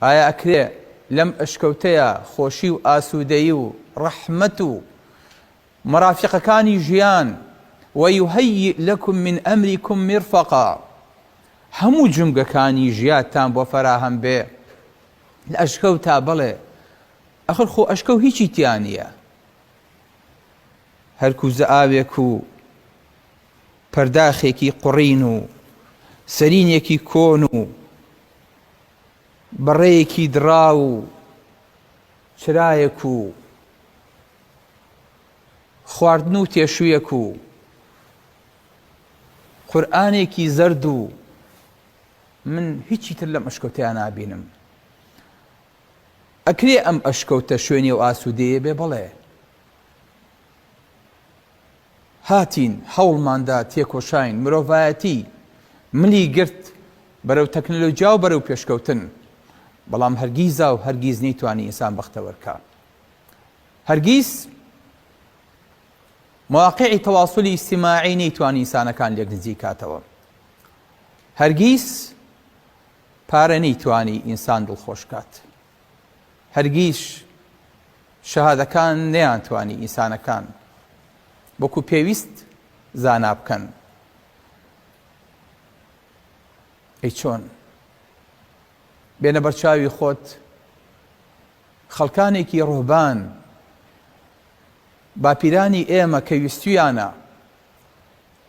ئایا ئەکرێ لەم ئەشکەوتەیە خۆشی و ئاسوودەیی و ڕەحمەت و مەرافیقەکانی ژیان وەیوهەیئ لەکم من ئەمریکم میرفەقا هەموو جومگەکانی ژیانتان بۆ فەراهەم بێ لە ئەشکەوتا بڵێ ئەخر خۆ ئەشکەو هیچی تیان نییە هەرکوزە ئاوێک و پەرداخێکی قوڕین و سەرینێکی کۆن و بەڕێیەکی دراو و چرایەک و خواردن و تێشوویەک و قورئانێکی زەرد و من هیچی تر لەم ئەشکەوتەیان نابینم. ئەکرێ ئەم ئەشکەوتە شوێنی و ئاسوودەیە بێ بڵێ هاتین هەوڵماندا تێکۆشاین مرۆڤایەتی ملی گرت بەرەو تەکنۆلۆجیا و بەرەو پێشکەوتن، بەڵام هەرگیزا و هەرگیز نەیتوانی ئینسان بەختەوەرکە. هەرگیز مواقعی تەواصلی ئیجتیماعی نەیتوانی ئینسانەکان لێک نزیک کاتەوە. هەرگیز پارە نەیتوانی ئینسان دڵخۆش کات. هەرگیز شەهادەکان نەیانتوانی ئینسانەکان وەکو پێویست زانا بکەن. ئەی چۆن بێنە بەرچاوی خۆت خەڵکانێکی ڕوهبان باپیرانی ئێمە کە ویستویانە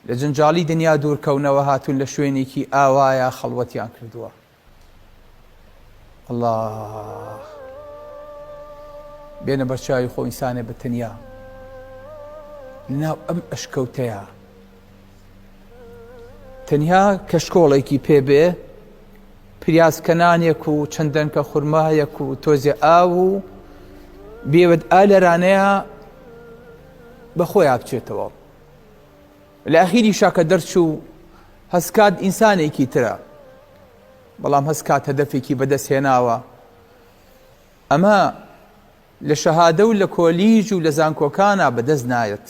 لە جنجاڵی دنیا دوورکەونەوە هاتوون لە شوێنێکی ئاوایە خەڵوەتیان کردووە. الله بێنە بەرچاوی خۆ ئینسانێ بەتەنیا لەناو ئەم ئەشکەوتەیە تەنیا کەشکۆڵێکی پێبێ پریاسکەنانێک و چەندەنکە خورمایەک و تۆزێ ئاو و بێوەد ئا لەرانەیە بەخۆیان بچێتەوە. لە ئەخیری شاکە دەرچوو هەسکات ئینسانێکی ترە، بەڵام هەسکات هەدەفێکی بەدەستهێناوە. ئەمە لە شەهادە و لە کۆلیژ و لە زانکۆکانە بەدەست نایەت.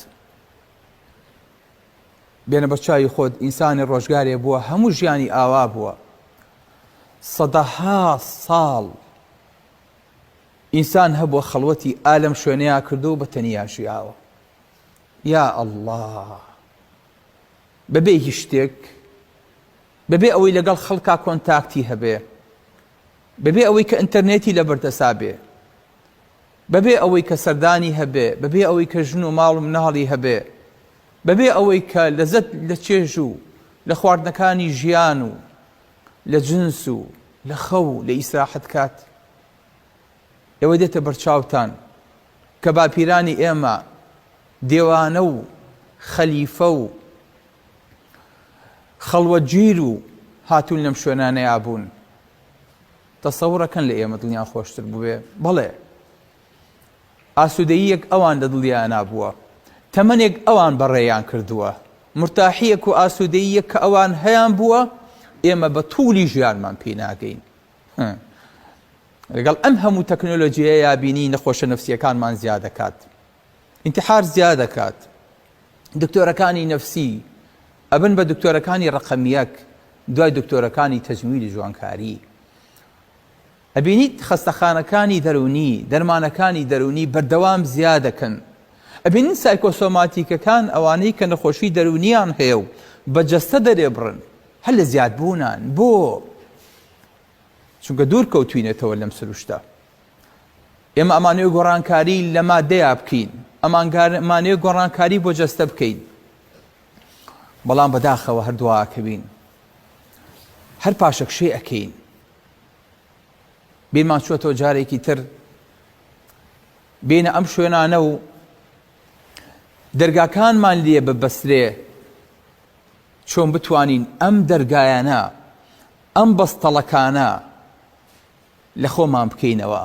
بێنە بەرچاوی خۆت ئینسانی ڕۆژگارێ بووە هەموو ژیانی ئاوا بووە. سەدەها ساڵ ئینسان هەبووە خەڵوەتی ئالەم شوێنەیە کردو و بەتەنیا ژیاوە. یا ئەڵڵا بەبێ هیچ شتێک، بەبێ ئەوەی لەگەڵ خەڵکا کۆنتاکتی هەبێ، بەبێ ئەوەی کە ئینتەرنێتی لەبەردەسا بێ، بەبێ ئەوەی کە سەردانی هەبێ، بەبێ ئەوەی کە ژن و ماڵ و مناڵی هەبێ، بەبێ ئەوەی کە لەزەت لە چێژ و لە خواردنەکانی ژیان و لە جنس و لە خەو و لە ئیسراحەت کات. ئێوە دێتە بەرچاوتان کە باپیرانی ئێمە دێوانە و خەلیفە و خەڵوەتگیر و هاتوون لەم شوێنانەیە بوون. تەسەوڕەکەن لە ئێمە دڵنیان خۆشتر بووێ. بەڵێ ئاسوودەییەک ئەوان لە دڵیان نابووە، تەمەنێک ئەوان بەڕێیان کردووە، مرتاحیەک و ئاسوودەییەک کە ئەوان هەیان بووە ئێمە بە توولی ژیانمان پێی ناگەین. لەگەڵ ئەم هەموو تەکنۆلۆجیە یابینی نەخۆشە نەفسیەکانمان زیاد دەکات، ئینتحار زیاد دەکات. دکتۆرەکانی نەفسی ئەبن بە دکتۆرەکانی ڕەقەمیەک دوای دکتۆرەکانی تەجمیلی جوانکاری. ئەبینیت خەستەخانەکانی دەرونی دەرمانەکانی دەرونی بەردەوام زیاد دەکەن. ئەبینین سایکۆسۆماتیکەکان ئەوانەی کە نەخۆشی دەرونیان هەیە و بەجەستە دەرێ بڕن هەر لە زیادبوونان. بۆ چونکە دوور کەوتوینێتەوە لەم سروشتە. ئێمە ئەمانەوەی گۆڕانکاری لە مادەیە بکەین، ئەمانەوەی گۆڕانکاری بۆ جەستە بکەین، بەڵام بەداخەوە هەردوواکەبین هەر پاشەکشەی ئەکەین. بیرمان چووەتەوە جارێکی تر بینە ئەم شوێنانە و دەرگاکانمان لێ ببەسترێ چۆن بتوانین ئەم دەرگایانە ئەم بەستەڵەکانە لە خۆمان بکەینەوە.